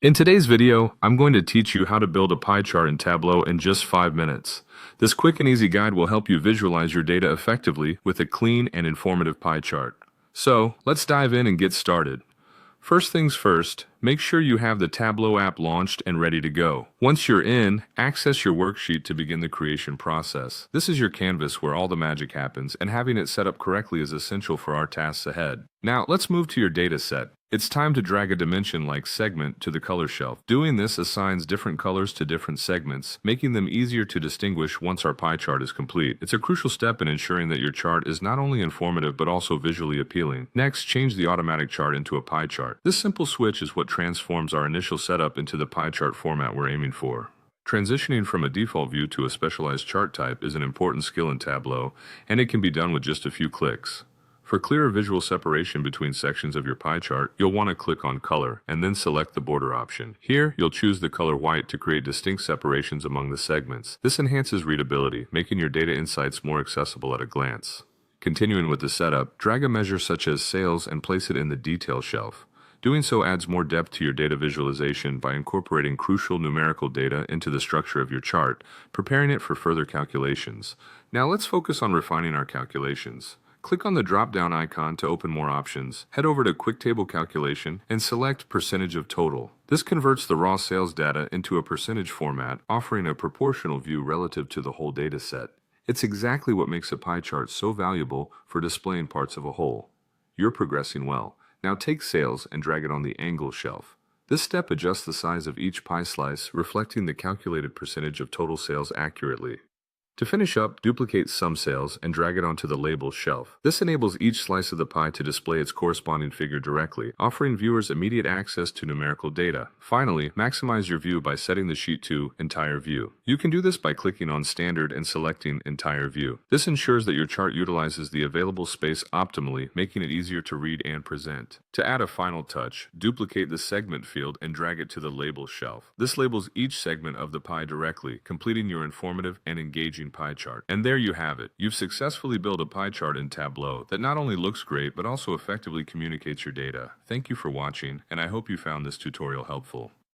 In today's video, I'm going to teach you how to build a pie chart in Tableau in just 5 minutes. This quick and easy guide will help you visualize your data effectively with a clean and informative pie chart. So, let's dive in and get started. First things first, make sure you have the Tableau app launched and ready to go. Once you're in, access your worksheet to begin the creation process. This is your canvas where all the magic happens, and having it set up correctly is essential for our tasks ahead. Now, let's move to your data set. It's time to drag a dimension like segment to the color shelf. Doing this assigns different colors to different segments, making them easier to distinguish once our pie chart is complete. It's a crucial step in ensuring that your chart is not only informative but also visually appealing. Next, change the automatic chart into a pie chart. This simple switch is what transforms our initial setup into the pie chart format we're aiming for. Transitioning from a default view to a specialized chart type is an important skill in Tableau, and it can be done with just a few clicks. For clearer visual separation between sections of your pie chart, you'll want to click on Color and then select the border option. Here, you'll choose the color white to create distinct separations among the segments. This enhances readability, making your data insights more accessible at a glance. Continuing with the setup, drag a measure such as sales and place it in the Detail shelf. Doing so adds more depth to your data visualization by incorporating crucial numerical data into the structure of your chart, preparing it for further calculations. Now let's focus on refining our calculations. Click on the drop-down icon to open more options. Head over to Quick Table Calculation and select Percentage of Total. This converts the raw sales data into a percentage format, offering a proportional view relative to the whole data set. It's exactly what makes a pie chart so valuable for displaying parts of a whole. You're progressing well. Now take sales and drag it on the angle shelf. This step adjusts the size of each pie slice, reflecting the calculated percentage of total sales accurately. To finish up, duplicate some sales and drag it onto the labels shelf. This enables each slice of the pie to display its corresponding figure directly, offering viewers immediate access to numerical data. Finally, maximize your view by setting the sheet to Entire View. You can do this by clicking on Standard and selecting Entire View. This ensures that your chart utilizes the available space optimally, making it easier to read and present. To add a final touch, duplicate the segment field and drag it to the labels shelf. This labels each segment of the pie directly, completing your informative and engaging pie chart. And there you have it. You've successfully built a pie chart in Tableau that not only looks great but also effectively communicates your data. Thank you for watching, and I hope you found this tutorial helpful.